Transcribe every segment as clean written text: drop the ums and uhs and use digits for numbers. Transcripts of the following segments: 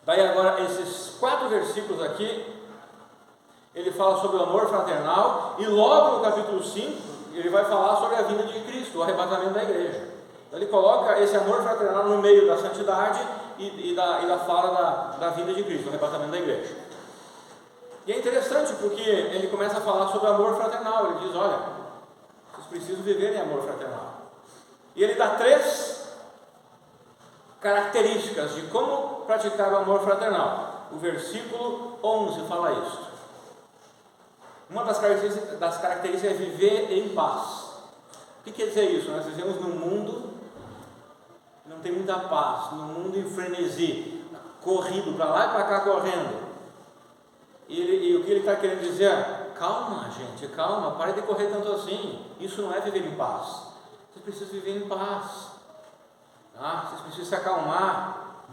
Daí agora, esses 4 versículos aqui, ele fala sobre o amor fraternal, e logo no capítulo 5, ele vai falar sobre a vinda de Cristo, o arrebatamento da igreja. Então ele coloca esse amor fraternal no meio da santidade e da fala da vinda de Cristo, o arrebatamento da igreja. E é interessante porque ele começa a falar sobre amor fraternal. Ele diz: olha, vocês precisam viver em amor fraternal. E ele dá 3 características de como praticar o amor fraternal. O versículo 11 fala isso. Uma das características é viver em paz. O que quer dizer isso? Nós vivemos num mundo que não tem muita paz, num mundo em frenesi, corrido para lá e para cá correndo. E o que ele está querendo dizer é: calma, gente, calma, pare de correr tanto assim. Isso não é viver em paz. Vocês precisam viver em paz, tá? Vocês precisam se acalmar.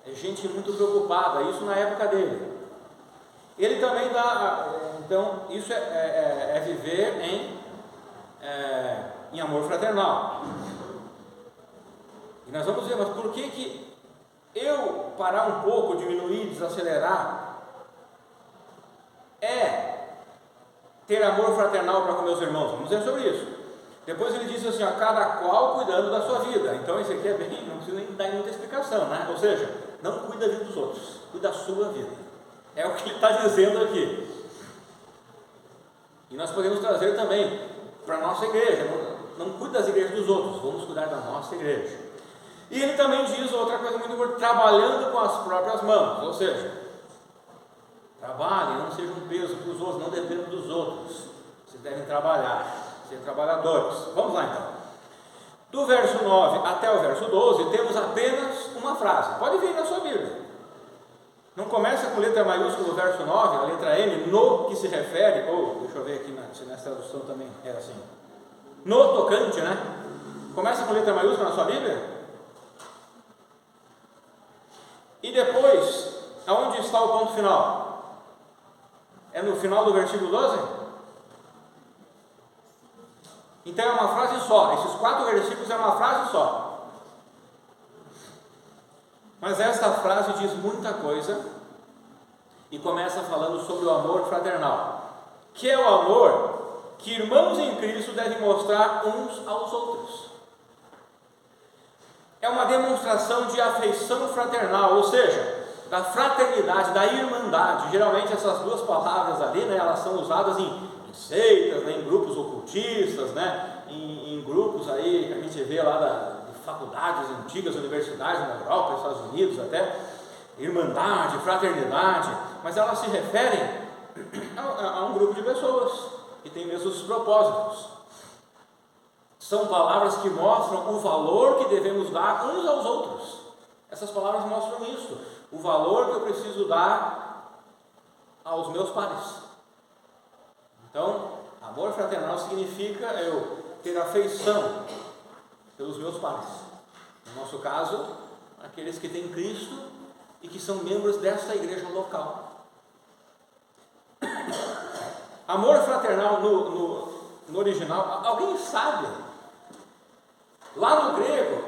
É gente muito preocupada, isso na época dele. Ele também dá, então, isso é viver em amor fraternal. E nós vamos ver, mas por que eu parar um pouco, diminuir, desacelerar, ter amor fraternal para com meus irmãos? Vamos ver sobre isso. Depois ele diz assim: a cada qual cuidando da sua vida. Então isso aqui é bem, não precisa nem dar muita explicação, né? Ou seja, não cuida da vida dos outros, cuida da sua vida. É o que ele está dizendo aqui. E nós podemos trazer também para a nossa igreja. Não cuida das igrejas dos outros, vamos cuidar da nossa igreja. E ele também diz outra coisa muito importante: trabalhando com as próprias mãos. Ou seja, trabalhem, não sejam um peso para os outros, não dependam dos outros. Vocês devem trabalhar, ser trabalhadores. Vamos lá então. Do verso 9 até o verso 12, temos apenas uma frase. Pode vir na sua Bíblia. Não começa com letra maiúscula o verso 9, a letra M, no que se refere, ou deixa eu ver aqui se nessa tradução também é assim. No tocante, né? Começa com letra maiúscula na sua Bíblia. E depois, aonde está o ponto final? É no final do versículo 12? Então é uma frase só. Esses 4 versículos é uma frase só. Mas esta frase diz muita coisa e começa falando sobre o amor fraternal, que é o amor que irmãos em Cristo devem mostrar uns aos outros. É uma demonstração de afeição fraternal, ou seja, da fraternidade, da irmandade. Geralmente essas 2 palavras ali, né, elas são usadas em seitas, né, em grupos ocultistas, né, em grupos aí que a gente vê lá de faculdades antigas, universidades na Europa, nos Estados Unidos até, irmandade, fraternidade, mas elas se referem a um grupo de pessoas que têm mesmos propósitos. São palavras que mostram o valor que devemos dar uns aos outros. Essas palavras mostram isso, o valor que eu preciso dar aos meus pares. Então, amor fraternal significa eu ter afeição pelos meus pares. No nosso caso, aqueles que têm Cristo e que são membros desta igreja local. Amor fraternal no original, alguém sabe? Lá no grego,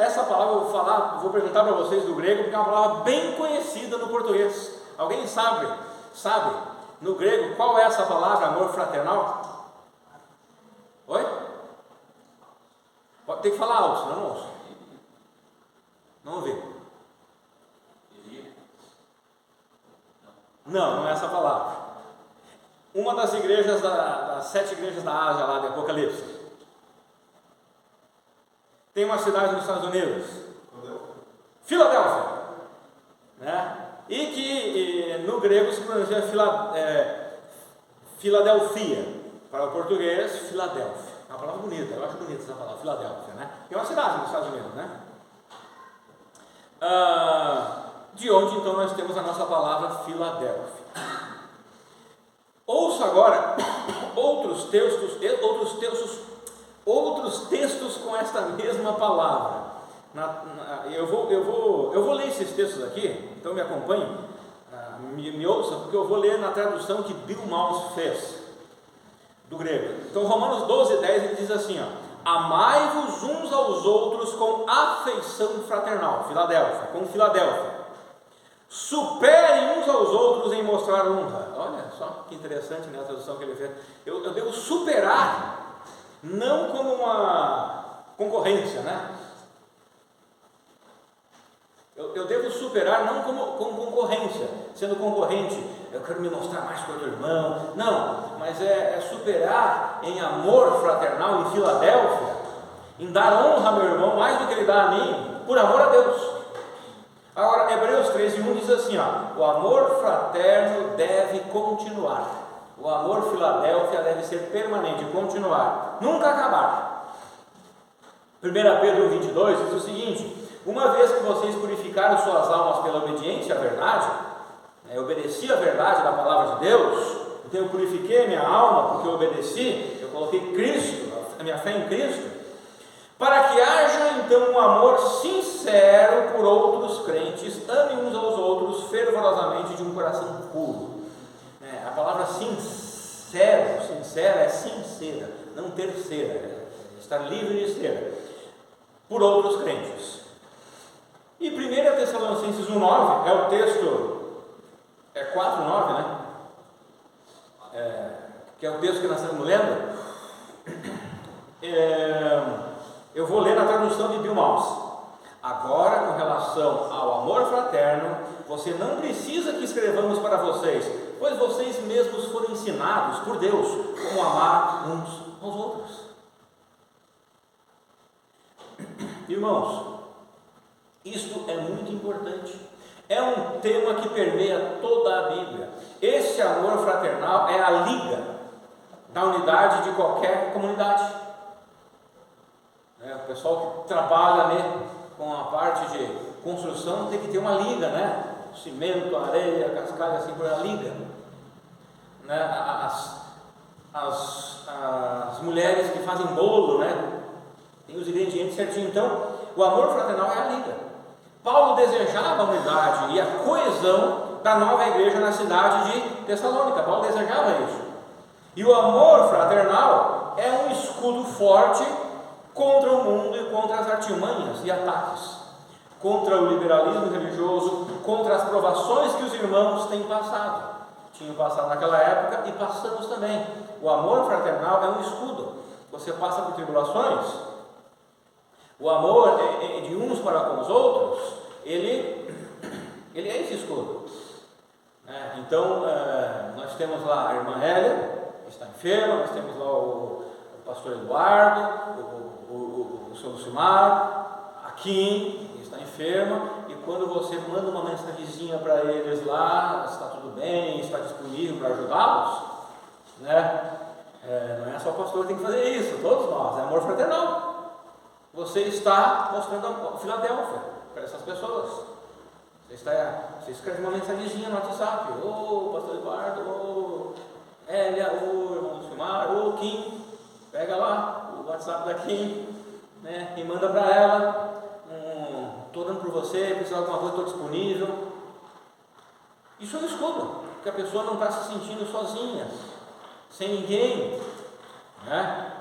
essa palavra eu vou perguntar para vocês do grego, porque é uma palavra bem conhecida no português. Alguém sabe no grego qual é essa palavra, amor fraternal? Oi? Tem que falar alto, senão não ouço. Não ouvi. Não é essa palavra. Uma das igrejas, das 7 igrejas da Ásia lá de Apocalipse. Tem uma cidade nos Estados Unidos, Filadélfia, né? E que no grego se pronuncia Filadelfia, para o português, Filadélfia. É uma palavra bonita, eu acho bonita essa palavra, Filadélfia, né? É uma cidade nos Estados Unidos, né? De onde então nós temos a nossa palavra Filadélfia. Ouça agora outros textos com esta mesma palavra. Eu vou ler esses textos aqui, então me acompanhe, me ouça, porque eu vou ler na tradução que Bill Mounce fez do grego. Então Romanos 12:10 ele diz assim, amai-vos uns aos outros com afeição fraternal, Filadélfia, com Filadélfia. Superem uns aos outros em mostrar honra. Olha só que interessante, né, a tradução que ele fez. Eu devo superar, não como uma concorrência, né? Eu devo superar não como concorrência, sendo concorrente, eu quero me mostrar mais para o meu irmão. Não, mas é superar em amor fraternal, em Filadélfia, em dar honra ao meu irmão mais do que ele dá a mim, por amor a Deus. Agora, Hebreus 13:1 diz assim, ó, o amor fraterno deve continuar, o amor Filadélfia deve ser permanente, continuar, nunca acabar. 1 Pedro 22 diz o seguinte: uma vez que vocês purificaram suas almas pela obediência à verdade, eu obedeci à verdade da palavra de Deus, então eu purifiquei minha alma porque eu obedeci, eu coloquei Cristo, a minha fé em Cristo, para que haja então um amor sincero por outros crentes, amem uns aos outros fervorosamente de um coração puro. A palavra sincera é sincera, não terceira, é estar livre de ser, por outros crentes. E 1 Tessalonicenses 1,9 é o texto, 4,9, né? Que é o texto que nós estamos lendo. Eu vou ler na tradução de Bill Mouse. Agora, com relação ao amor fraterno, você não precisa que escrevamos para vocês, pois vocês mesmos foram ensinados por Deus como amar uns aos outros. Irmãos, isto é muito importante. É um tema que permeia toda a Bíblia. Esse amor fraternal é a liga da unidade de qualquer comunidade. O pessoal que trabalha, né, com a parte de construção tem que ter uma liga, né? Cimento, areia, cascalho, assim por a liga. Né? As mulheres que fazem bolo, né? Tem os ingredientes certinhos. Então, o amor fraternal é a liga. Paulo desejava a unidade e a coesão da nova igreja na cidade de Tessalônica. Paulo desejava isso. E o amor fraternal é um escudo forte contra o mundo e contra as artimanhas e ataques, contra o liberalismo religioso, contra as provações que os irmãos têm passado. Tinham passado naquela época e passamos também. O amor fraternal é um escudo. Você passa por tribulações. O amor de uns para com os outros, ele é esse escudo. Então, nós temos lá a irmã Hélia, que está enferma, nós temos lá o pastor Eduardo, o seu Lucimar, a Kim, que está enferma, e quando você manda uma mensagenzinha para eles lá, está tudo bem, está disponível para ajudá-los, né? Não é só o pastor que tem que fazer isso, todos nós, é amor fraternal. Você está mostrando a Filadélfia para essas pessoas. Você escreve uma mensagenzinha no WhatsApp, pastor Eduardo, Hélia, irmão Lucimar, Kim, pega lá o WhatsApp da Kim, né, e manda para ela, estou dando por você, precisa de alguma coisa, estou disponível. Isso é um escudo, porque a pessoa não está se sentindo sozinha, sem ninguém, né?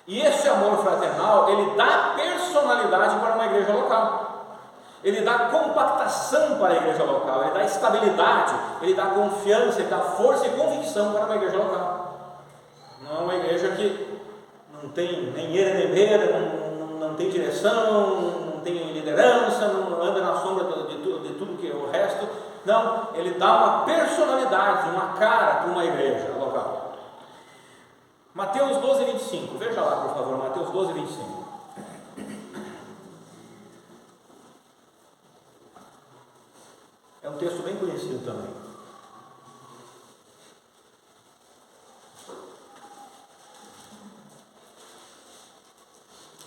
E esse amor fraternal, ele dá personalidade para uma igreja local, ele dá compactação para a igreja local, ele dá estabilidade, ele dá confiança, ele dá força e convicção para uma igreja local. Não é uma igreja que não tem nem eira nem beira, não tem direção, não tem liderança, não anda na sombra de tudo que é o resto. Não, ele dá uma personalidade, uma cara para uma igreja local. Mateus 12:25, veja lá por favor, Mateus 12:25. É um texto bem conhecido também.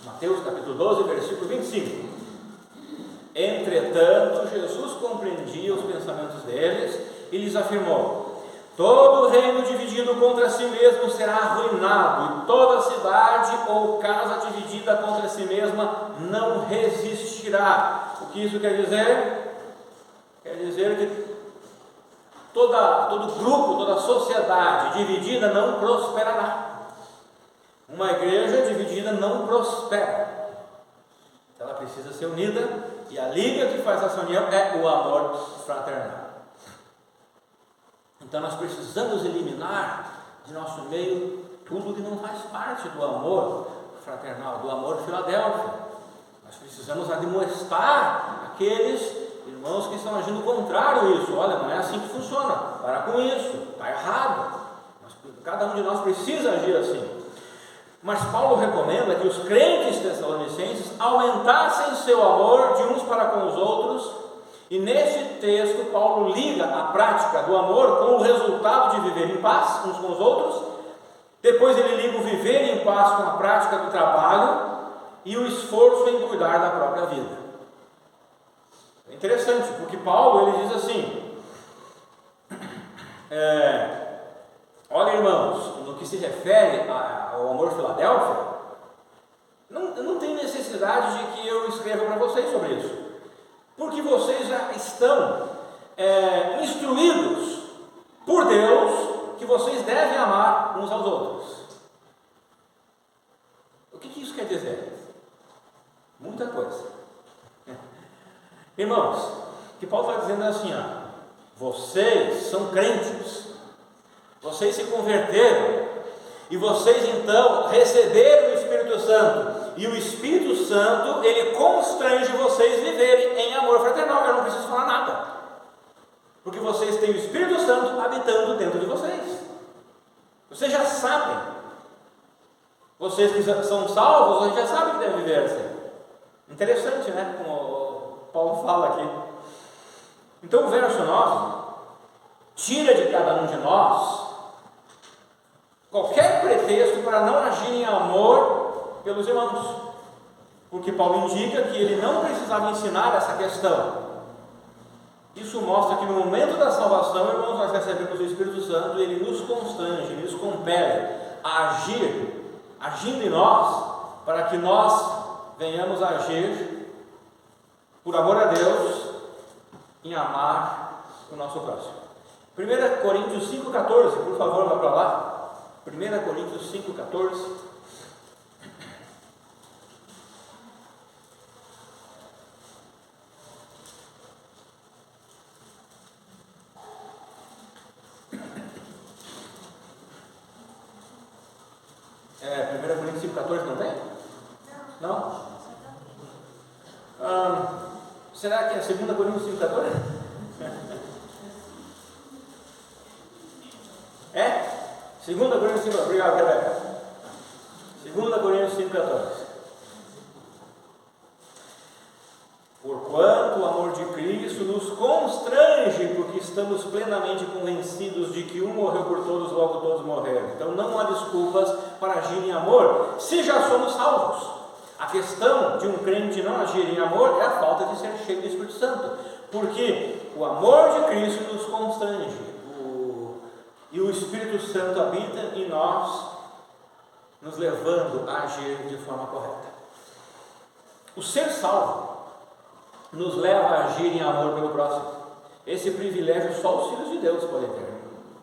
Mateus capítulo 12, versículo 25. Entretanto, Jesus compreendia os pensamentos deles e lhes afirmou: todo reino dividido contra si mesmo será arruinado, e toda cidade ou casa dividida contra si mesma não resistirá. O que isso quer dizer? Quer dizer que todo grupo, toda sociedade dividida não prosperará. Uma igreja dividida não prospera. Ela precisa ser unida, e a liga que faz essa união é o amor fraternal. Então nós precisamos eliminar de nosso meio tudo que não faz parte do amor fraternal, do amor Filadélfia. Nós precisamos admoestar aqueles irmãos que estão agindo contrário a isso. Olha, não é assim que funciona, para com isso, está errado. Cada um de nós precisa agir assim. Mas Paulo recomenda que os crentes tessalonicenses aumentassem seu amor de uns para com os outros, e nesse texto Paulo liga a prática do amor com o resultado de viver em paz uns com os outros. Depois ele liga o viver em paz com a prática do trabalho e o esforço em cuidar da própria vida. É interessante, porque Paulo ele diz assim, olha, irmãos, no que se refere ao amor Filadélfia, não tem necessidade de que eu escreva para vocês sobre isso, porque vocês já estão instruídos por Deus que vocês devem amar uns aos outros. O que isso quer dizer? Muita coisa. Irmãos, o que Paulo está dizendo é assim, vocês são crentes, vocês se converteram, e vocês então receberam o Espírito Santo, e o Espírito Santo ele constrange vocês a viverem em amor fraternal. Eu não preciso falar nada, porque vocês têm o Espírito Santo habitando dentro de vocês. Vocês já sabem, vocês que são salvos, vocês já sabem que devem viver assim. Interessante, né? Como Paulo fala aqui. Então o verso 9 tira de cada um de nós qualquer pretexto para não agir em amor pelos irmãos, porque Paulo indica que ele não precisava ensinar essa questão. Isso mostra que no momento da salvação, irmãos, nós recebemos o Espírito Santo e ele nos constrange, ele nos compele a agir, agindo em nós, para que nós venhamos a agir por amor a Deus, em amar o nosso próximo. 1 Coríntios 5,14, por favor, vá para lá. 1 Coríntios 5,14. É, 1 Coríntios 5,14 não tem? Não? Será que é 2 Coríntios 5,14? É? 2 Coríntios 5,14. Obrigado, Rebeca. 2 Coríntios 5,14. Porquanto o amor de Cristo nos constrange, porque estamos plenamente convencidos de que um morreu por todos, logo todos morreram. Então não há desculpas para agir em amor, se já somos salvos. A questão de um crente não agir em amor é a falta de ser cheio do Espírito Santo, porque o amor de Cristo nos constrange, e o Espírito Santo habita em nós, nos levando a agir de forma correta. O ser salvo nos leva a agir em amor pelo próximo. Esse privilégio só os filhos de Deus podem ter.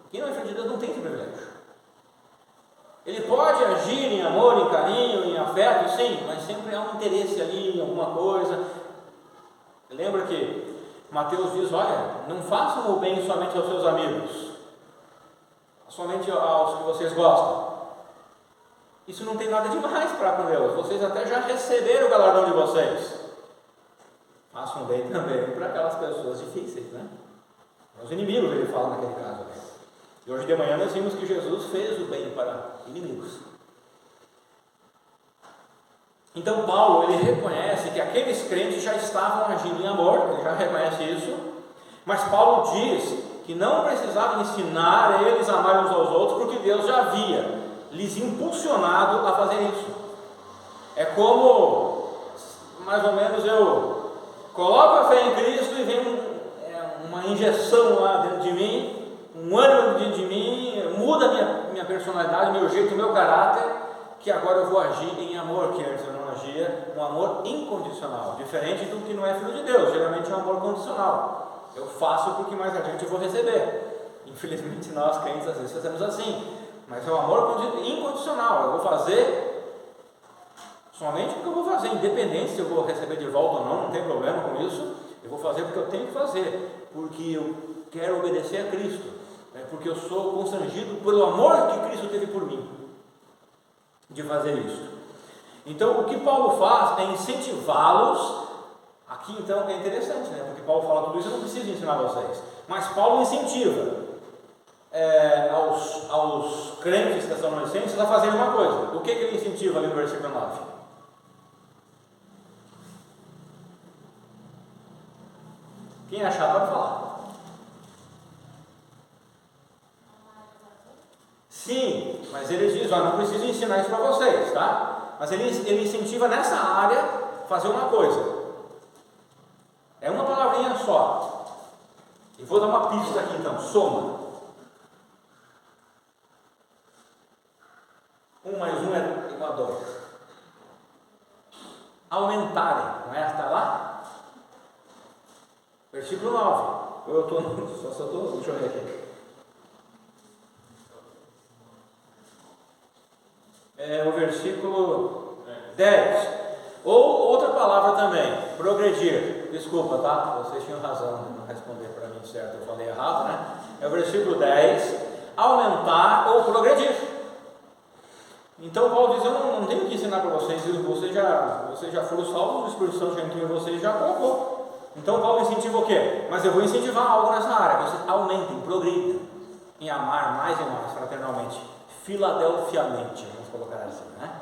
Quem não é filho de Deus não tem esse privilégio. Ele pode agir em amor, em carinho, em afeto, sim, mas sempre há um interesse ali em alguma coisa. Lembra que Mateus diz, olha, não façam o bem somente aos seus amigos, somente aos que vocês gostam. Isso não tem nada demais para com Deus. Vocês até já receberam o galardão de vocês. Façam bem também para aquelas pessoas difíceis, né? Os inimigos, ele fala naquele caso. E hoje de manhã nós vimos que Jesus fez o bem para inimigos. Então Paulo, ele reconhece que aqueles crentes já estavam agindo em amor, ele já reconhece isso, mas Paulo diz que não precisava ensinar eles a amar uns aos outros, porque Deus já havia lhes impulsionado a fazer isso. É como, mais ou menos, eu coloco a fé em Cristo e vem uma injeção lá dentro de mim, um ânimo dentro de mim, muda a minha personalidade, meu jeito, meu caráter, que agora eu vou agir em amor, que antes eu não agia, um amor incondicional, diferente do que não é filho de Deus, geralmente é um amor condicional. Eu faço porque mais adiante eu vou receber. Infelizmente nós crentes às vezes fazemos assim, mas é o amor incondicional. Eu vou fazer somente porque eu vou fazer, independente se eu vou receber de volta ou não tem problema com isso. Eu vou fazer porque eu tenho que fazer, porque eu quero obedecer a Cristo, porque eu sou constrangido pelo amor que Cristo teve por mim, de fazer isso. Então, o que Paulo faz é incentivá-los. Aqui, então, é interessante, porque Paulo fala tudo isso, eu não preciso ensinar vocês, mas Paulo incentiva aos crentes tessalonicenses a fazerem uma coisa. O que ele incentiva ali no versículo 9? Quem achar pode falar. Sim, mas ele diz, não preciso ensinar isso para vocês, tá? Mas ele incentiva nessa área fazer uma coisa. É uma palavrinha só. E vou dar uma pista aqui então, soma. 1 mais 1 é igual a 2. Aumentarem, não é? Está lá? Versículo 9. Eu estou. Deixa eu ver aqui. É o versículo 10. Ou outra palavra também, progredir. Desculpa, tá? Vocês tinham razão de não responder para mim certo, eu falei errado, né? É o versículo 10. Aumentar ou progredir. Então Paulo diz, eu não tenho que ensinar para vocês, vocês já foram salvos, o Espírito Santo já entrou em vocês, já colocou. Então Paulo incentiva o quê? Mas eu vou incentivar algo nessa área, vocês aumentem, progridam em amar mais e mais fraternalmente, filadelfiamente, vamos colocar assim, né?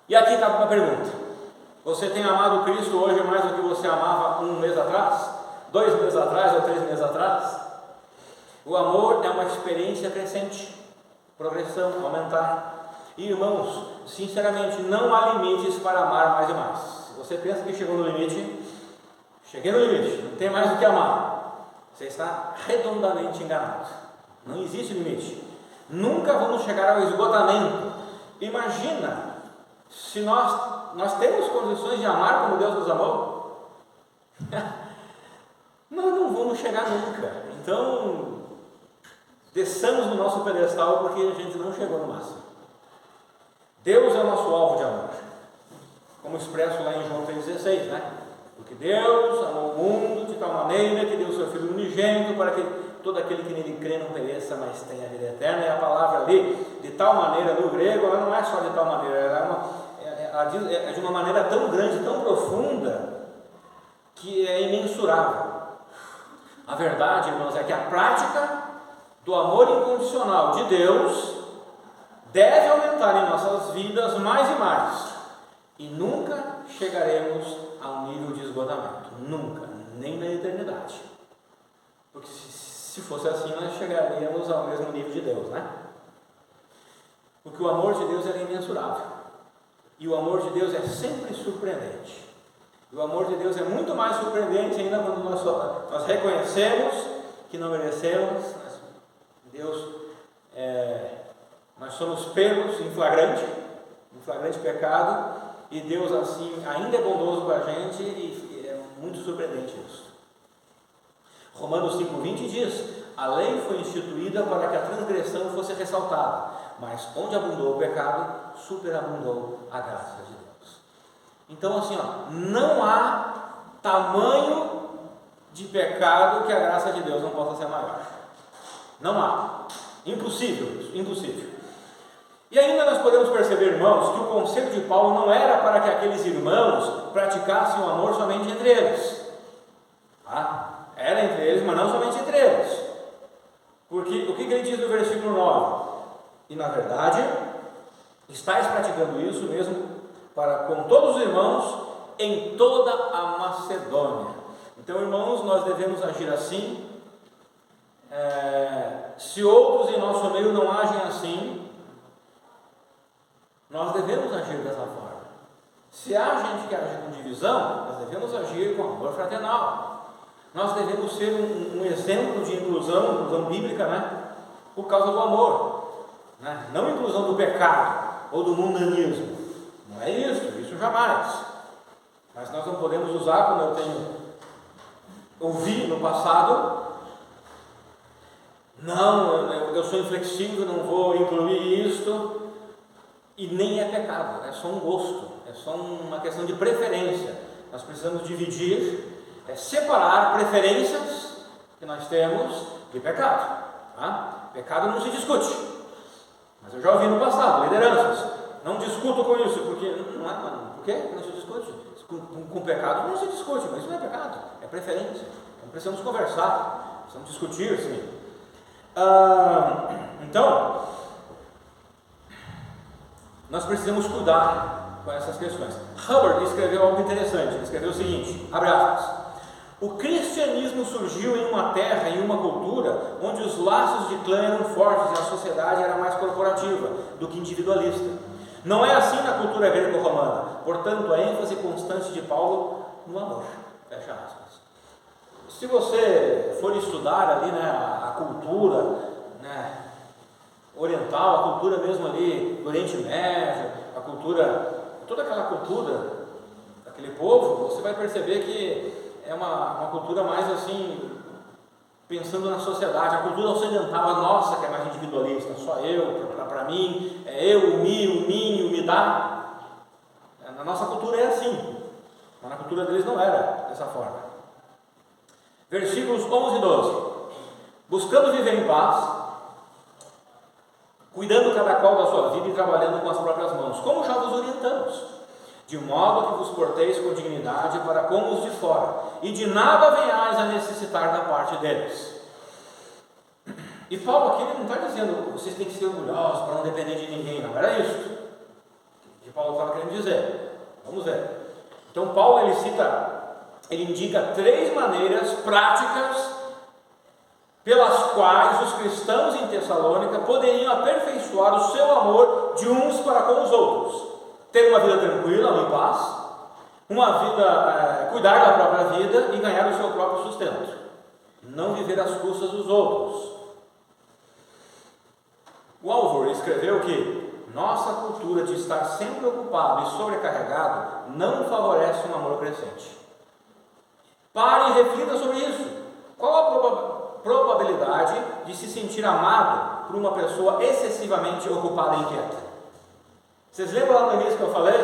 E aqui cabe uma pergunta: você tem amado Cristo hoje mais do que você amava um mês atrás? 2 meses atrás ou 3 meses atrás? O amor é uma experiência crescente, progressão, aumentar. E irmãos, sinceramente, não há limites para amar mais e mais. Se você pensa que chegou no limite, cheguei no limite, não tem mais o que amar, você está redondamente enganado. Não existe limite. Nunca vamos chegar ao esgotamento. Imagina se nós temos condições de amar como Deus nos amou. Nós não vamos chegar nunca. Então, desçamos no nosso pedestal porque a gente não chegou no máximo. Deus é o nosso alvo de amor, como expresso lá em João 3,16, né? Porque Deus amou o mundo de tal maneira que deu o seu Filho unigênito para que todo aquele que nele crê não pereça, mas tenha a vida eterna. E a palavra ali, de tal maneira, no grego, ela não é só de tal maneira, ela é de uma maneira tão grande, tão profunda, que é imensurável. A verdade, irmãos, é que a prática do amor incondicional de Deus deve aumentar em nossas vidas mais e mais, e nunca chegaremos a um nível de esgotamento, nunca, nem na eternidade, porque se fosse assim nós chegaríamos ao mesmo nível de Deus, né? Porque o amor de Deus é imensurável, e o amor de Deus é sempre surpreendente. E o amor de Deus é muito mais surpreendente ainda quando nós reconhecemos que não merecemos. Nós somos pegos em flagrante pecado, e Deus assim ainda é bondoso com a gente, e é muito surpreendente isso. Romanos 5,20 diz: a lei foi instituída para que a transgressão fosse ressaltada, mas onde abundou o pecado, superabundou a graça de Deus. Então assim, não há tamanho de pecado que a graça de Deus não possa ser maior. Não há. Impossível isso, impossível. E ainda nós podemos perceber, irmãos, que o conselho de Paulo não era para que aqueles irmãos praticassem o amor somente entre eles. Era entre eles, mas não somente entre eles. Porque o que ele diz no versículo 9? E na verdade, estáis praticando isso mesmo para com todos os irmãos em toda a Macedônia. Então, irmãos, nós devemos agir assim. Se outros em nosso meio não agem assim, nós devemos agir dessa forma. Se há gente que age com divisão, nós devemos agir com amor fraternal. Nós devemos ser um exemplo de inclusão bíblica, né? Por causa do amor, né? Não inclusão do pecado ou do mundanismo. Não é isso jamais. Mas nós não podemos usar, como eu tenho ouvido no passado, não, eu sou inflexível, não vou incluir isto. E nem é pecado, é só um gosto, é só uma questão de preferência. Nós precisamos dividir, separar preferências que nós temos de pecado. Tá? Pecado não se discute, mas eu já ouvi no passado, lideranças, não discuto com isso, porque não é, por quê? Não se discute. Com pecado não se discute, mas isso não é pecado, é preferência. Então precisamos conversar, precisamos discutir, sim. Então, nós precisamos cuidar com essas questões. Hubbard escreveu algo interessante. Ele escreveu o seguinte, abre aspas: o cristianismo surgiu em uma terra, em uma cultura, onde os laços de clã eram fortes e a sociedade era mais corporativa do que individualista. Não é assim na cultura greco-romana. Portanto, a ênfase constante de Paulo no amor. Fecha aspas. Se você for estudar ali, a cultura, oriental, a cultura mesmo ali do Oriente Médio, a cultura, toda aquela cultura daquele povo, você vai perceber que é uma cultura mais assim, pensando na sociedade. A cultura ocidental, a nossa, que é mais individualista, só eu, para mim, eu, o me dá. Na nossa cultura é assim, mas na cultura deles não era dessa forma. Versículos 11 e 12: buscando viver em paz, cuidando cada qual da sua vida e trabalhando com as próprias mãos, como já vos orientamos, de modo que vos porteis com dignidade para com os de fora, e de nada venhais a necessitar da parte deles. E Paulo aqui ele não está dizendo vocês têm que ser orgulhosos para não depender de ninguém, não era isso que Paulo estava querendo dizer. Vamos ver. Então Paulo ele indica 3 maneiras práticas pelas quais os cristãos em Tessalônica poderiam aperfeiçoar o seu amor de uns para com os outros. Ter uma vida tranquila, em paz, uma vida, cuidar da própria vida e ganhar o seu próprio sustento. Não viver às custas dos outros. O Alvor escreveu que nossa cultura de estar sempre ocupado e sobrecarregado não favorece um amor crescente. Pare e reflita sobre isso. Qual a probabilidade de se sentir amado por uma pessoa excessivamente ocupada e inquieta? Vocês lembram lá no início que eu falei?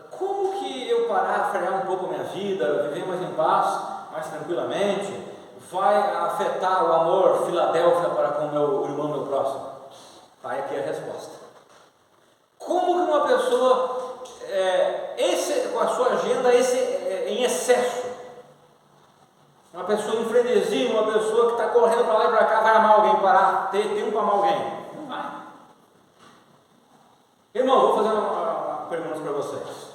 Como que eu parar, frear um pouco a minha vida, viver mais em paz, mais tranquilamente, vai afetar o amor Filadélfia para com o meu irmão, meu próximo? Aí aqui é a resposta. Como que uma pessoa, com a sua agenda em excesso, uma pessoa em frenesi, uma pessoa que está correndo para lá e para cá, vai amar alguém, parar, ter tempo para amar alguém? Não vai. Irmão, vou fazer uma pergunta para vocês.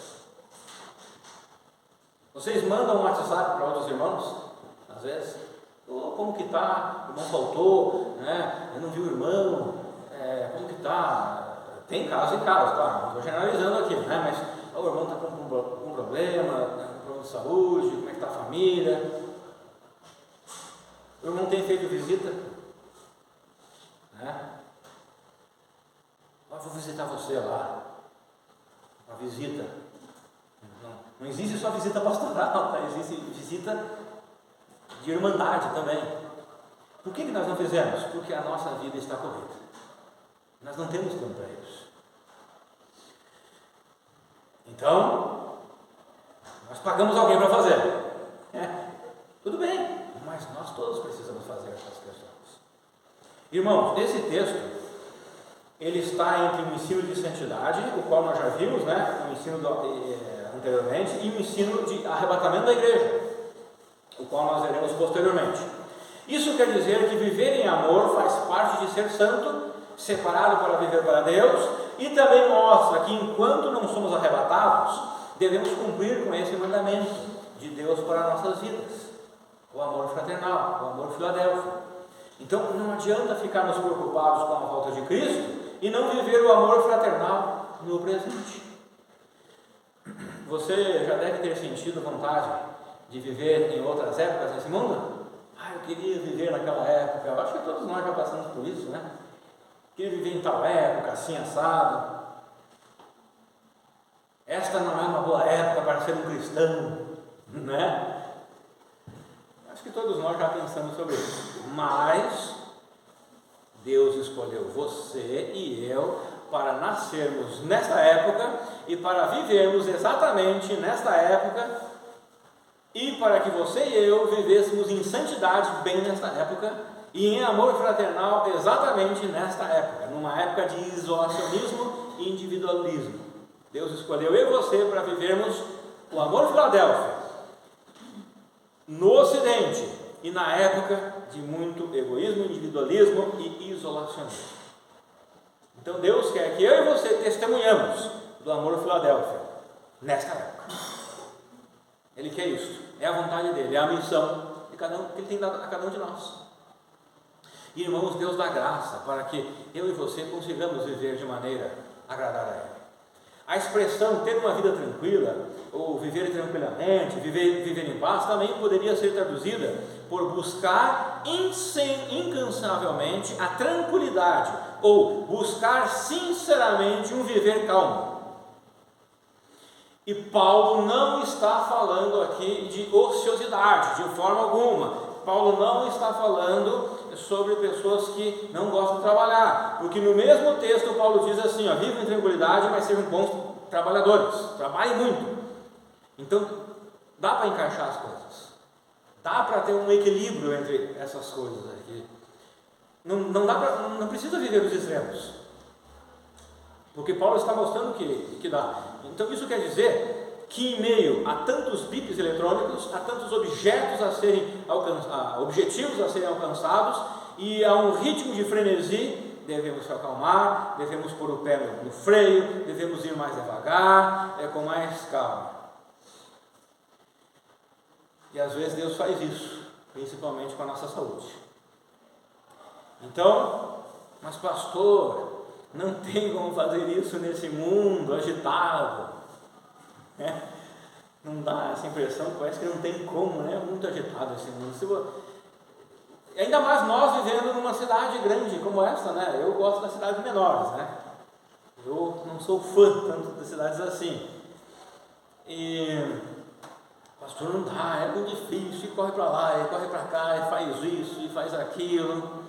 Vocês mandam um WhatsApp para outros irmãos? Às vezes? Como que está? O irmão faltou, né? Eu não vi o irmão, como que está? Tem casos e casos, claro, não estou generalizando aqui, né? Mas o irmão está com um problema, com problema de saúde, como é que está a família? O irmão tem feito visita, né? Vou visitar você lá, uma visita. Não existe só visita pastoral, tá? Existe visita de irmandade também. Por que nós não fizemos? Porque a nossa vida está corrida. Nós não temos tempo para isso. Então, nós pagamos alguém para fazer. Tudo bem, mas nós todos precisamos fazer essas questões. Irmãos, esse texto, ele está entre o ensino de santidade, o qual nós já vimos, né? O ensino anteriormente, e o ensino de arrebatamento da igreja, o qual nós veremos posteriormente. Isso quer dizer que viver em amor faz parte de ser santo, separado para viver para Deus, e também mostra que enquanto não somos arrebatados, devemos cumprir com esse mandamento de Deus para nossas vidas, o amor fraternal, o amor Filadélfia. Então não adianta ficarmos preocupados com a volta de Cristo e não viver o amor fraternal no presente. Você já deve ter sentido vontade de viver em outras épocas nesse mundo? Eu queria viver naquela época. Eu acho que todos nós já passamos por isso, né? Queria viver em tal época, assim, assado. Esta não é uma boa época para ser um cristão, né? Acho que todos nós já pensamos sobre isso. Mas Deus escolheu você e eu para nascermos nesta época e para vivermos exatamente nesta época, e para que você e eu vivêssemos em santidade bem nesta época e em amor fraternal exatamente nesta época, numa época de isolacionismo e individualismo. Deus escolheu eu e você para vivermos o amor Filadélfia no Ocidente e na época de muito egoísmo, individualismo e isolacionismo. Então Deus quer que eu e você testemunhamos do amor Filadélfia nesta época. Ele quer isso, é a vontade dele, é a missão de cada um, que ele tem dado a cada um de nós. Irmãos, Deus dá graça para que eu e você consigamos viver de maneira a agradar a Ele. A expressão ter uma vida tranquila, ou viver tranquilamente, viver em paz, também poderia ser traduzida por buscar incansavelmente a tranquilidade, ou buscar sinceramente um viver calmo. E Paulo não está falando aqui de ociosidade, de forma alguma. Paulo não está falando sobre pessoas que não gostam de trabalhar, porque no mesmo texto Paulo diz assim, vivam em tranquilidade, mas sejam bons trabalhadores, trabalhem muito. Então dá para encaixar as coisas, dá para ter um equilíbrio entre essas coisas aqui. Não precisa viver os extremos, porque Paulo está mostrando que dá. Então isso quer dizer que em meio a tantos bips eletrônicos, a tantos objetivos a serem alcançados e a um ritmo de frenesi, devemos se acalmar, devemos pôr o pé no freio, devemos ir mais devagar, com mais calma. E às vezes Deus faz isso, principalmente com a nossa saúde. Então, mas pastor, não tem como fazer isso nesse mundo agitado, Não dá essa impressão, parece que não tem como, muito agitado esse mundo. Ainda mais nós vivendo numa cidade grande como essa, Eu gosto das cidades menores, Eu não sou fã tanto das cidades assim. E pastor, não dá, é muito difícil, e corre para lá, e corre para cá, e faz isso, e faz aquilo.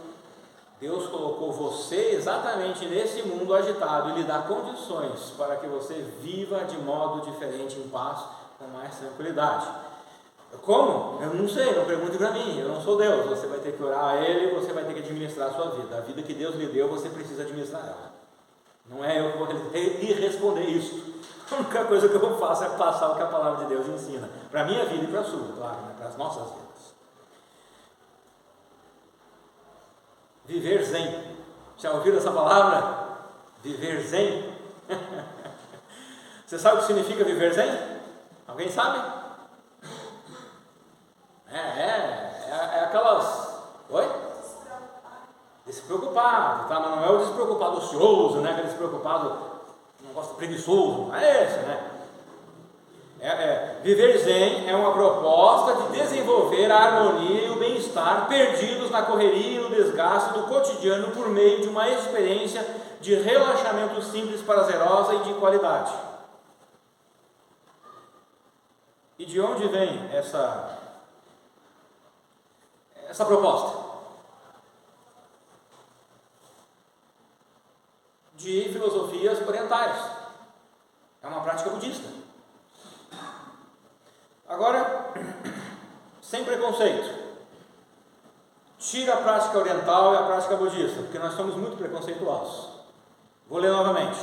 Deus colocou você exatamente nesse mundo agitado e lhe dá condições para que você viva de modo diferente, em paz, com mais tranquilidade. Como? Eu não sei, não pergunte para mim, eu não sou Deus. Você vai ter que orar a Ele, você vai ter que administrar a sua vida. A vida que Deus lhe deu, você precisa administrar ela. Não é eu que vou lhe responder isso. A única coisa que eu faço é passar o que a palavra de Deus ensina, para a minha vida e para a sua, claro, para as nossas vidas. Viver zen. Já ouviram essa palavra? Viver zen? Você sabe o que significa viver zen? Alguém sabe? É aquelas... Oi? Despreocupado, tá? Mas não é o despreocupado ocioso, Aquele despreocupado, não gosta, preguiçoso, não é esse, Viver zen é uma proposta de desenvolver a harmonia e o bem-estar perdidos na correria e no desgaste do cotidiano por meio de uma experiência de relaxamento simples, prazerosa e de qualidade. E de onde vem essa proposta? De filosofias orientais. É uma prática budista. Agora, sem preconceito, tira a prática oriental e a prática budista, porque nós somos muito preconceituosos. Vou ler novamente.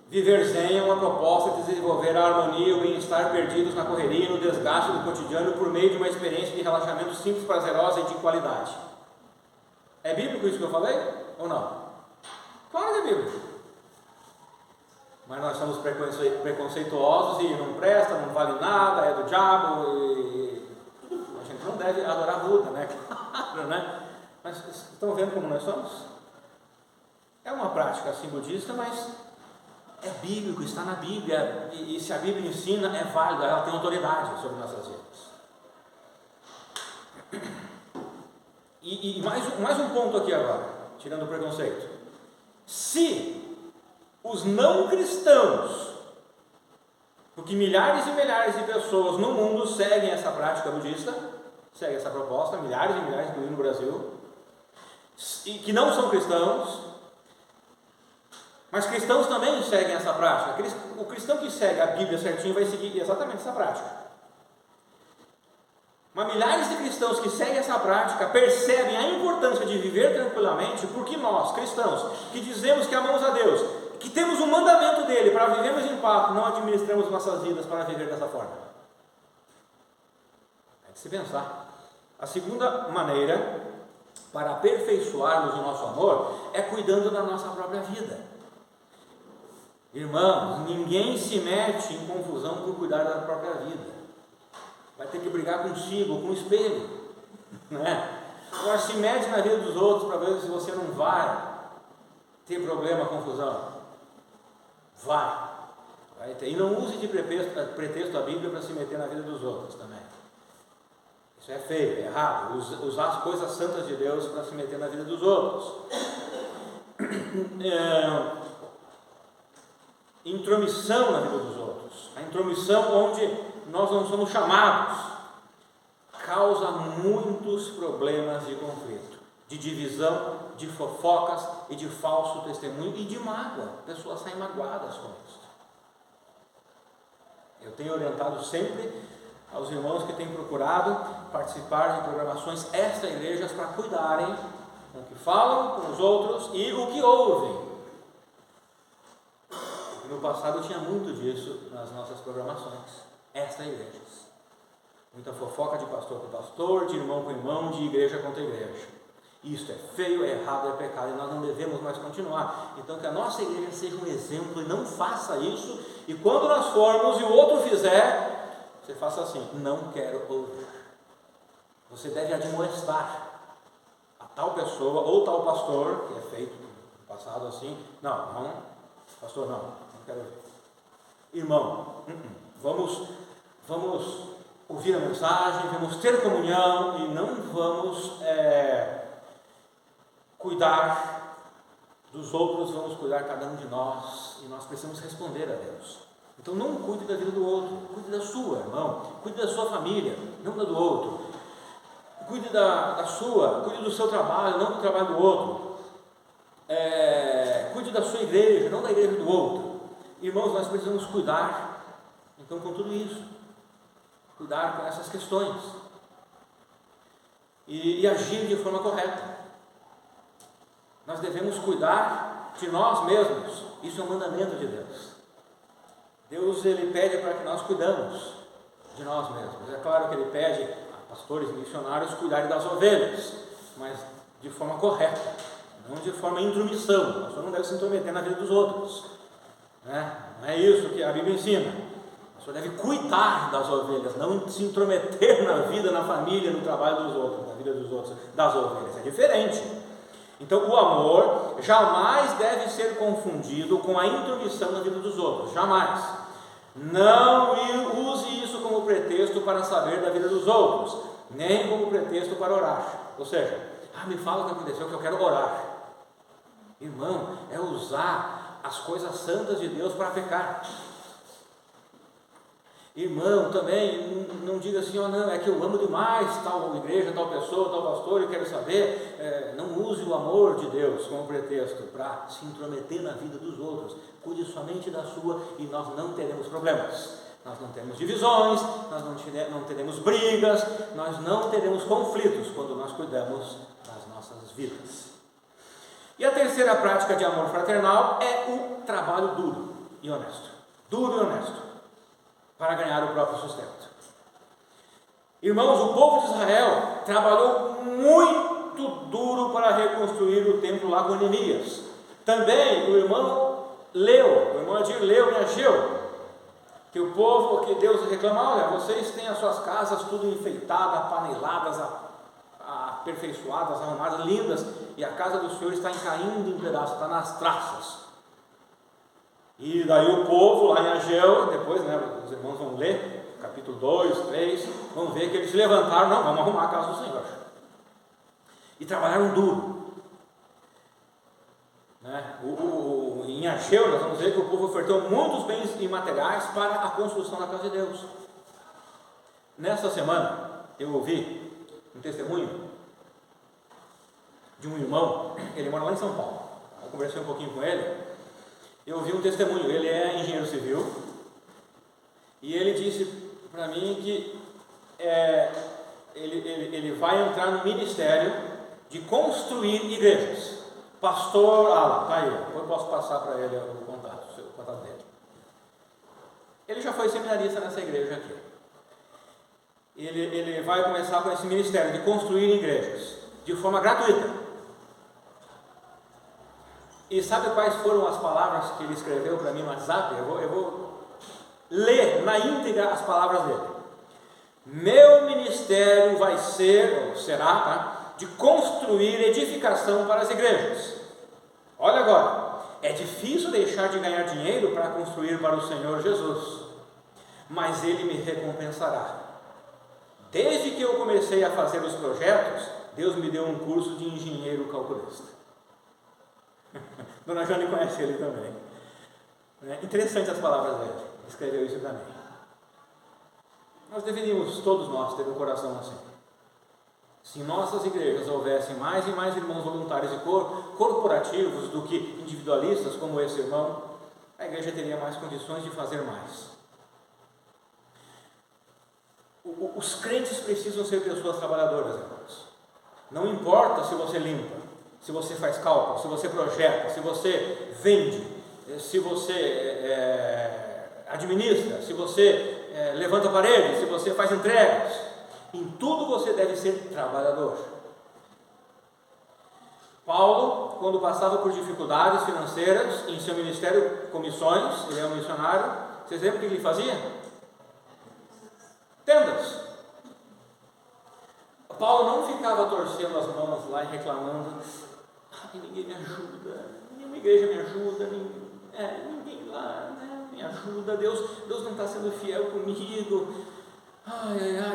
Viver zen é uma proposta de desenvolver a harmonia e o bem-estar perdidos na correria e no desgaste do cotidiano por meio de uma experiência de relaxamento simples, prazerosa e de qualidade. É bíblico isso que eu falei? Ou não? Claro que é bíblico. Mas nós somos preconceituosos e não presta, não vale nada, é do diabo e a gente não deve adorar Buda, Claro, Mas estão vendo como nós somos? É uma prática assim budista, mas é bíblico, está na Bíblia, e se a Bíblia ensina, é válida, ela tem autoridade sobre nossas vidas. E mais um ponto aqui agora, tirando o preconceito. Se os não cristãos Porque milhares e milhares de pessoas no mundo seguem essa prática budista, seguem essa proposta, milhares e milhares, incluindo no Brasil, e que não são cristãos, mas cristãos também seguem essa prática. O cristão que segue a Bíblia certinho vai seguir exatamente essa prática. Mas milhares de cristãos que seguem essa prática percebem a importância de viver tranquilamente, porque nós, cristãos, que dizemos que amamos a Deus, que temos um mandamento dele para vivermos em paz, não administramos nossas vidas para viver dessa forma. É de se pensar. A segunda maneira para aperfeiçoarmos o nosso amor é cuidando da nossa própria vida. Irmãos, ninguém se mete em confusão por cuidar da própria vida. Vai ter que brigar consigo, com o espelho, né? Agora se mete na vida dos outros para ver se você não vai ter problema, confusão. Vai ter. E não use de pretexto a Bíblia para se meter na vida dos outros também. Isso é feio, é errado. Usar as coisas santas de Deus para se meter na vida dos outros. Intromissão na vida dos outros. A intromissão onde nós não somos chamados causa muitos problemas de conflito, de divisão, de fofocas e de falso testemunho e de mágoa. Pessoas saem magoadas com isso. Eu tenho orientado sempre aos irmãos que têm procurado participar de programações extra-igrejas para cuidarem com o que falam com os outros e o que ouvem. No passado tinha muito disso nas nossas programações extra-igrejas. Muita fofoca de pastor com pastor, de irmão com irmão, de igreja contra igreja. Isso é feio, é errado, é pecado e nós não devemos mais continuar. Então que a nossa igreja seja um exemplo e não faça isso. E quando nós formos e o outro fizer, você faça assim: não quero ouvir. Você deve admoestar a tal pessoa ou tal pastor, que é feito no passado assim: não, pastor, não quero ouvir. Irmão, vamos ouvir a mensagem, vamos ter comunhão e não vamos cuidar dos outros, vamos cuidar cada um de nós, e nós precisamos responder a Deus. Então não cuide da vida do outro, cuide da sua, irmão, cuide da sua família, não da do outro, cuide da sua, cuide do seu trabalho, não do trabalho do outro, cuide da sua igreja, não da igreja do outro. Irmãos, nós precisamos cuidar, então, com tudo isso, cuidar com essas questões e agir de forma correta. Nós devemos cuidar de nós mesmos. Isso é um mandamento de Deus. Deus, ele pede para que nós cuidamos de nós mesmos. É claro que ele pede a pastores e missionários cuidarem das ovelhas, mas de forma correta, não de forma intromissão. O pastor não deve se intrometer na vida dos outros, né? Não é isso que a Bíblia ensina. O pastor deve cuidar das ovelhas, não se intrometer na vida, na família, no trabalho dos outros, na vida dos outros, das ovelhas. É diferente. Então o amor jamais deve ser confundido com a intromissão na vida dos outros, jamais. Não use isso como pretexto para saber da vida dos outros, nem como pretexto para orar. Ou seja, me fala o que aconteceu, que eu quero orar. Irmão, é usar as coisas santas de Deus para pecar. Irmão, também não diga assim: não, é que eu amo demais tal igreja, tal pessoa, tal pastor, eu quero saber. Não use o amor de Deus como pretexto para se intrometer na vida dos outros. Cuide somente da sua e nós não teremos problemas. Nós não teremos divisões, nós não teremos brigas, nós não teremos conflitos quando nós cuidamos das nossas vidas. E a terceira prática de amor fraternal é o trabalho duro e honesto. Duro e honesto, para ganhar o próprio sustento. Irmãos, o povo de Israel trabalhou muito duro para reconstruir o templo lá com Neemias. Também o irmão Adir leu em Ageu, que Deus reclama: olha, vocês têm as suas casas tudo enfeitadas, apaneladas, aperfeiçoadas, arrumadas, lindas, e a casa do Senhor está caindo em pedaços, está nas traças. E daí o povo lá em Ageu, depois, os irmãos vão ler, capítulo 2, 3, vão ver que eles se levantaram: não, vamos arrumar a casa do Senhor. E trabalharam duro. Em encheu, nós vamos ver que o povo ofertou muitos bens imateriais para a construção da casa de Deus. Nessa semana, eu ouvi um testemunho de um irmão, ele mora lá em São Paulo. Eu conversei um pouquinho com ele, eu ouvi um testemunho. Ele é engenheiro civil e ele disse para mim que ele vai entrar no ministério de construir igrejas. Pastor Alan, tá aí, eu posso passar para ele o contato dele. Ele já foi seminarista nessa igreja aqui. Ele vai começar com esse ministério de construir igrejas de forma gratuita. E sabe quais foram as palavras que ele escreveu para mim no WhatsApp? Eu vou ler na íntegra as palavras dele. Meu ministério vai ser, ou será, tá? De construir edificação para as igrejas. Olha agora, é difícil deixar de ganhar dinheiro para construir para o Senhor Jesus, mas Ele me recompensará. Desde que eu comecei a fazer os projetos, Deus me deu um curso de engenheiro calculista. Dona Jane conhece ele também. Interessante as palavras dele, escreveu isso também. Nós deveríamos, todos nós, ter um coração assim. Se em nossas igrejas houvessem mais e mais irmãos voluntários e corporativos do que individualistas, como esse irmão, a igreja teria mais condições de fazer mais. Os crentes precisam ser pessoas trabalhadoras, irmãos. Não importa se você limpa, se você faz cálculo, se você projeta, se você vende, se você administra, se você levanta paredes, se você faz entregas. Em tudo você deve ser trabalhador. Paulo, quando passava por dificuldades financeiras em seu ministério, comissões, ele é um missionário, vocês lembram o que ele fazia? Tendas. Paulo não ficava torcendo as mãos lá e reclamando: ninguém me ajuda, nenhuma igreja me ajuda, ninguém lá me ajuda, Deus não está sendo fiel comigo.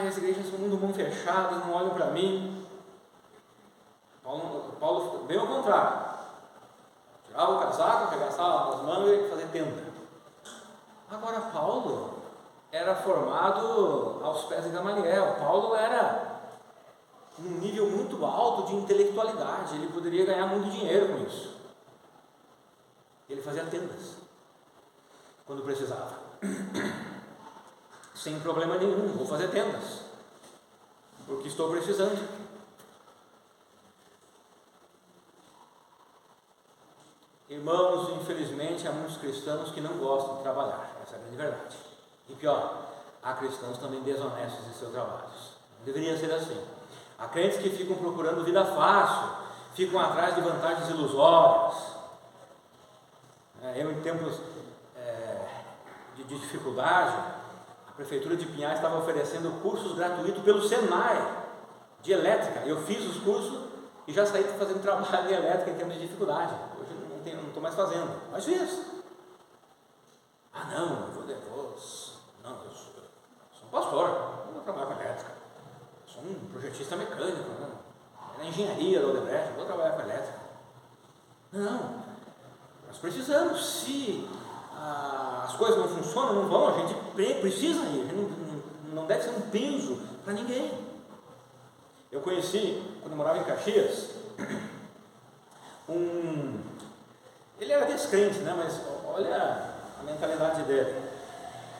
As igrejas são muito mão fechadas, não olham para mim. Paulo, bem ao contrário, tirava o casaco, arregaçava as mangas e fazia tenda. Agora, Paulo era formado aos pés de Gamaliel. Paulo era num nível muito alto de intelectualidade, ele poderia ganhar muito dinheiro com isso. Ele fazia tendas quando precisava. Sem problema nenhum, vou fazer tendas, porque estou precisando. Irmãos, infelizmente há muitos cristãos que não gostam de trabalhar, essa é a grande verdade. E pior, há cristãos também desonestos em seus trabalhos. Não deveria ser assim. Há crentes que ficam procurando vida fácil, ficam atrás de vantagens ilusórias. Eu, em tempos de dificuldade, a Prefeitura de Pinhais estava oferecendo cursos gratuitos pelo Senai de elétrica. Eu fiz os cursos e já saí fazendo trabalho de elétrica em termos de dificuldade. Hoje eu não estou mais fazendo, mas fiz. Não, eu vou depois. Não, eu sou um pastor, não vou trabalhar com elétrica. Eu sou um projetista mecânico, na engenharia da Odebrecht, eu vou trabalhar com elétrica. Não, nós precisamos, se as coisas não funcionam, não vão, a gente precisa ir, a gente não deve ser um peso para ninguém. Eu conheci, quando eu morava em Caxias, ele era descrente, mas olha a mentalidade dele.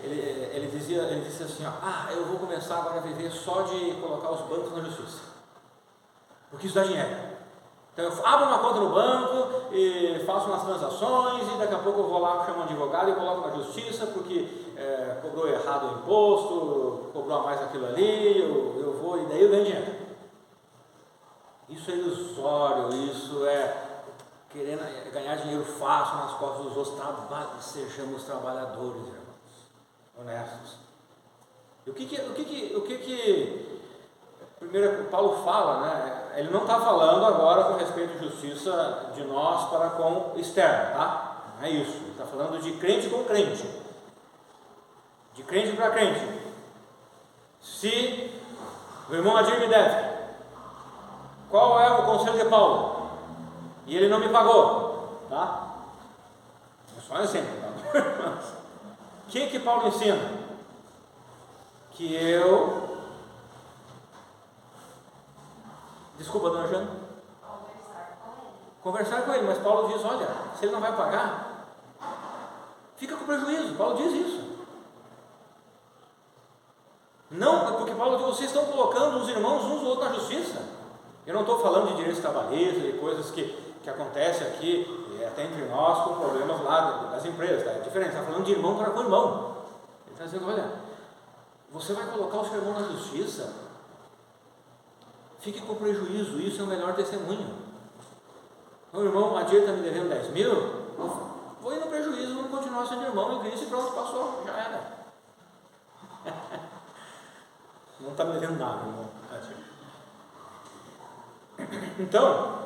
Ele disse assim: eu vou começar agora a viver só de colocar os bancos na justiça, porque isso dá dinheiro. Então eu abro uma conta no banco e faço umas transações e daqui a pouco eu vou lá, chamo um advogado e coloco na justiça porque cobrou errado o imposto, cobrou a mais aquilo ali, eu vou e daí eu ganho dinheiro. Isso é ilusório, isso é querendo ganhar dinheiro fácil nas costas dos outros. Sejamos trabalhadores, irmãos, honestos. E o que primeiro Paulo fala, ele não está falando agora com respeito à justiça de nós para com o externo, tá? Não é isso, ele está falando de crente com crente, de crente para crente. Se o irmão Adir me deve, qual é o conselho de Paulo? E ele não me pagou, tá? Só um exemplo, tá? O que Paulo ensina? Que eu... Desculpa, dona Jana. Conversar com ele, mas Paulo diz, olha, se ele não vai pagar, fica com prejuízo. Paulo diz isso. Não, porque Paulo diz, vocês estão colocando os irmãos uns ou outros na justiça. Eu não estou falando de direitos trabalhistas e coisas que acontecem aqui, até entre nós, com problemas lá das empresas, tá? É diferente, está falando de irmão para com irmão. Ele está dizendo, olha, você vai colocar o seu irmão na justiça, fique com prejuízo, isso é o melhor testemunho. O irmão, a dia está me devendo 10 mil, vou ir no prejuízo, vamos continuar sendo irmão em Cristo e pronto, passou, já era. Não está me devendo nada, irmão. Então,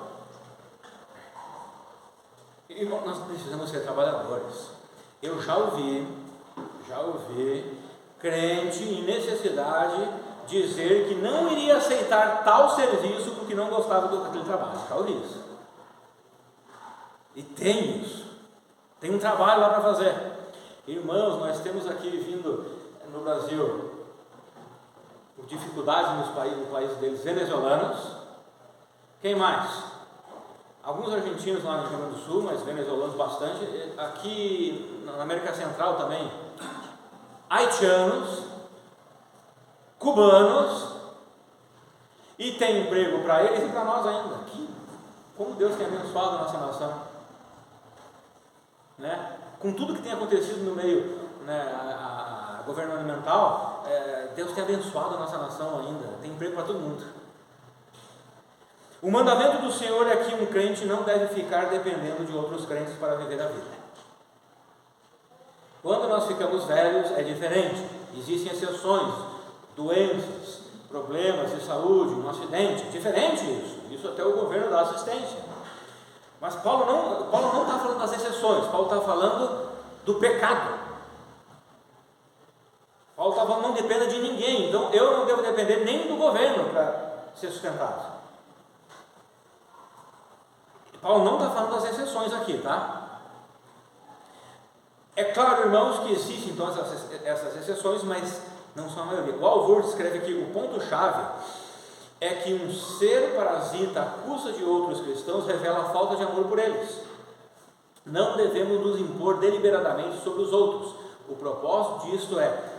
irmão, nós precisamos ser trabalhadores. Eu já ouvi crente em necessidade dizer que não iria aceitar tal serviço porque não gostava daquele trabalho. Já ouvi isso. E tem isso. Tem um trabalho lá para fazer. Irmãos, nós temos aqui vindo no Brasil por dificuldades no país deles, venezuelanos. Quem mais? Alguns argentinos lá no Rio Grande do Sul, mas venezuelanos bastante. Aqui na América Central também, haitianos, cubanos, e tem emprego para eles e para nós ainda. Como Deus tem abençoado a nossa nação, né? Com tudo que tem acontecido no meio, né, governamental, Deus tem abençoado a nossa nação ainda, tem emprego para todo mundo. O mandamento do Senhor é que um crente não deve ficar dependendo de outros crentes para viver a vida. Quando nós ficamos velhos é diferente, existem exceções, doenças, problemas de saúde, um acidente, diferente isso até o governo dá assistência. Mas Paulo não está falando das exceções, Paulo está falando do pecado. Paulo está falando, não dependa de ninguém, então eu não devo depender nem do governo para ser sustentado. Paulo não está falando das exceções aqui, tá? É claro, irmãos, que existem então essas exceções, mas não são a maioria. O Alvord escreve que o ponto-chave é que um ser parasita à custa de outros cristãos revela a falta de amor por eles. Não devemos nos impor deliberadamente sobre os outros. O propósito disto é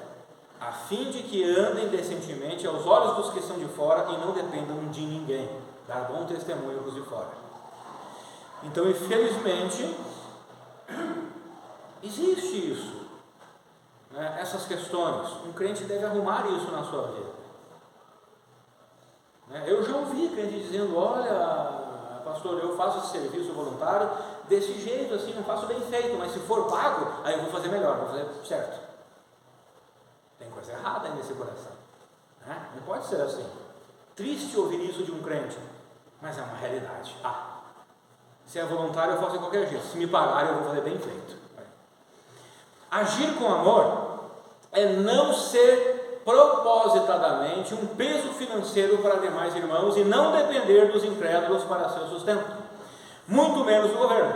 a fim de que andem decentemente aos olhos dos que estão de fora e não dependam de ninguém, dar bom testemunho para os de fora. Então, infelizmente, existe isso, né? Essas questões, um crente deve arrumar isso na sua vida, né? Eu já ouvi crente dizendo, olha, pastor, eu faço esse serviço voluntário desse jeito, assim, não faço bem feito, mas se for pago, aí eu vou fazer melhor, vou fazer certo. Tem coisa errada aí nesse coração, né? Não pode ser assim. Triste ouvir isso de um crente, mas é uma realidade. Se é voluntário eu faço de qualquer jeito, se me pagarem eu vou fazer bem feito. Agir com amor é não ser propositadamente um peso financeiro para demais irmãos e não depender dos incrédulos para seu sustento, muito menos do governo.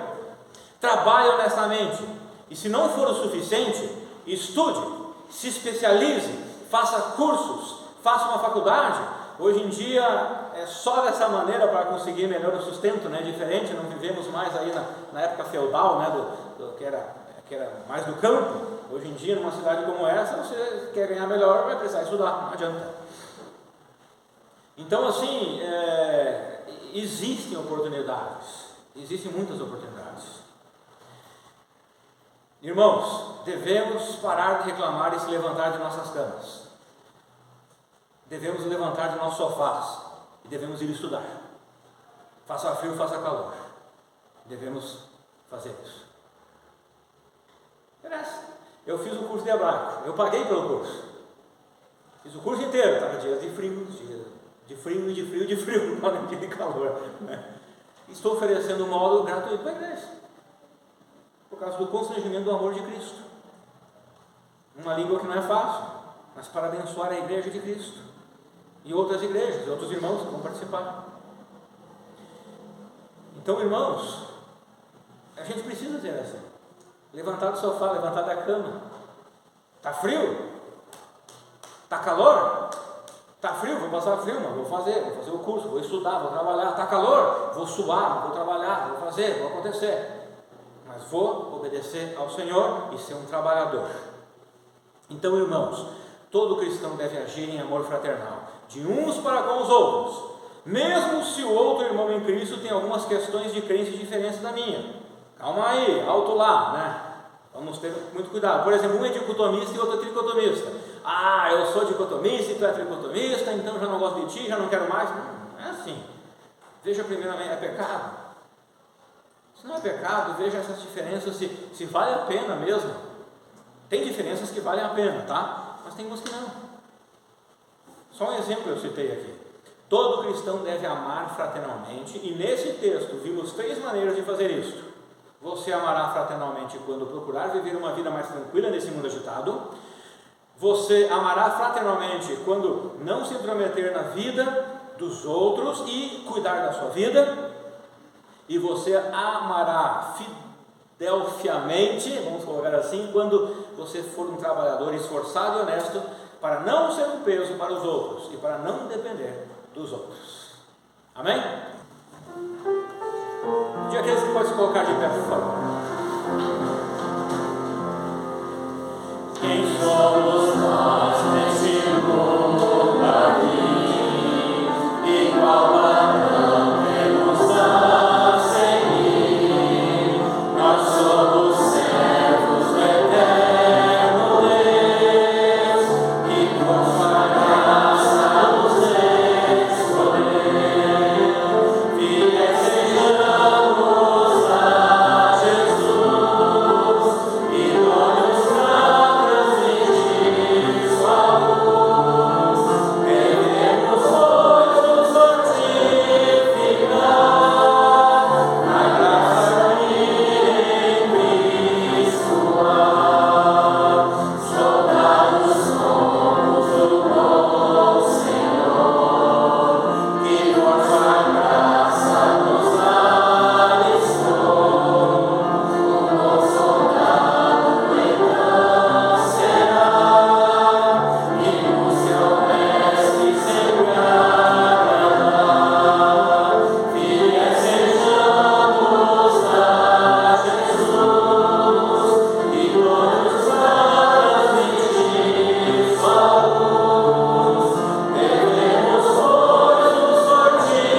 Trabalhe honestamente e, se não for o suficiente, estude, se especialize, faça cursos, faça uma faculdade. Hoje em dia é só dessa maneira para conseguir melhor o sustento, né? Diferente, não vivemos mais aí na época feudal, né? Que era mais do campo. Hoje em dia, numa cidade como essa, você quer ganhar melhor, vai precisar estudar, não adianta. Então, assim, existem oportunidades, existem muitas oportunidades. Irmãos, devemos parar de reclamar e se levantar de nossas camas. Devemos levantar de nossos sofás e devemos ir estudar. Faça frio, faça calor. Devemos fazer isso. Eu fiz o curso de hebraico, eu paguei pelo curso. Fiz o curso inteiro, estava dias de frio, não dia de calor. Estou oferecendo um módulo gratuito para a igreja, por causa do constrangimento do amor de Cristo. Uma língua que não é fácil, mas para abençoar a igreja de Cristo. E outras igrejas, outros irmãos que vão participar. Então, irmãos, a gente precisa ser assim. Levantar do sofá, levantar da cama. Está frio? Está calor? Está frio? Vou passar frio, mas vou fazer o curso, vou estudar, vou trabalhar. Está calor? Vou suar, vou trabalhar, vou fazer, vou acontecer. Mas vou obedecer ao Senhor e ser um trabalhador. Então, irmãos, todo cristão deve agir em amor fraternal, de uns para com os outros, mesmo se o outro irmão em Cristo tem algumas questões de crença diferentes da minha. Calma aí, alto lá, né? Vamos ter muito cuidado. Por exemplo, um é dicotomista e outro é tricotomista. Eu sou dicotomista e tu é tricotomista, então já não gosto de ti, já não quero mais. Não é assim. Veja primeiramente, é pecado? Se não é pecado, veja essas diferenças, se vale a pena mesmo. Tem diferenças que valem a pena, tá? Mas tem umas que não. Só um exemplo eu citei aqui. Todo cristão deve amar fraternalmente, e nesse texto vimos 3 maneiras de fazer isso. Você amará fraternalmente quando procurar viver uma vida mais tranquila nesse mundo agitado. Você amará fraternalmente quando não se intrometer na vida dos outros e cuidar da sua vida. E você amará fidelfiamente, vamos colocar assim, quando você for um trabalhador esforçado e honesto, para não ser um peso para os outros e para não depender dos outros. Amém? De aqueles que podem se colocar de pé, por favor. Quem somos nós neste mundo aqui? E qual padrão temos a seguir? Nós somos servos do eterno Deus, que com sua graça nos escolheu. Fiéis sejamos a Jesus, idôneos para transmitir sua luz. Devemos, pois, nos fortificar na graça que em Cristo há. Soldados somos do bom Senhor, que por sua graça nos alistou. O bom soldado então será, e o seu mestre sempre agradará. Fiéis sejamos a Jesus, idôneos para transmitir sua luz. Devemos, pois, nos fortificar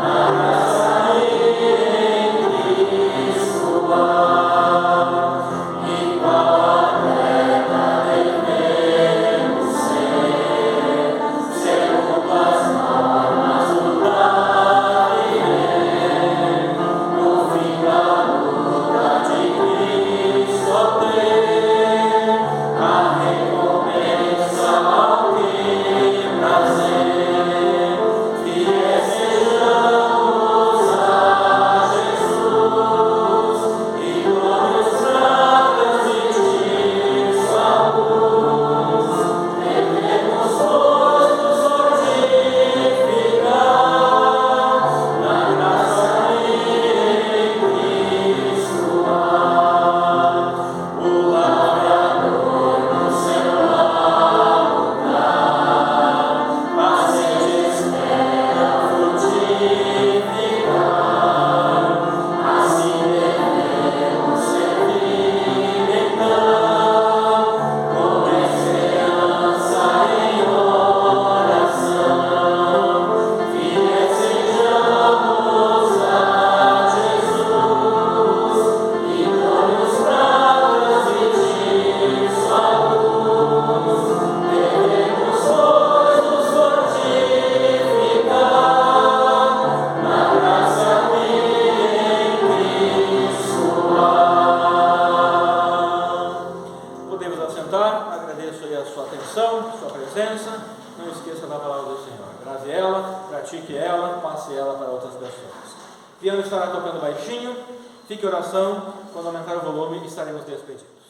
na graça que em Cristo há. Igual atleta devemos ser, segundo as normas do Davi, no fim da luta de Cristo obter a recompensa ao que prazer. Fiéis sejamos a Jesus, idôneos para transmitir sua luz. Devemos, pois, nos fortificar na graça que em Cristo há. O lavrador no seu lago paciente espera frutificar. Assim devemos servir então, com esperança em oração. Fiéis sejamos a Jesus, idôneos para transmitir sua luz. Devemos, pois, nos fortificar na graça que em Cristo há. Podemos assentar. Agradeço aí a sua atenção, sua presença. Não esqueça da palavra do Senhor. Grave ela, pratique ela, passe ela para outras pessoas. O piano estará tocando baixinho. Fique em oração. Quando aumentar o volume, estaremos despedidos.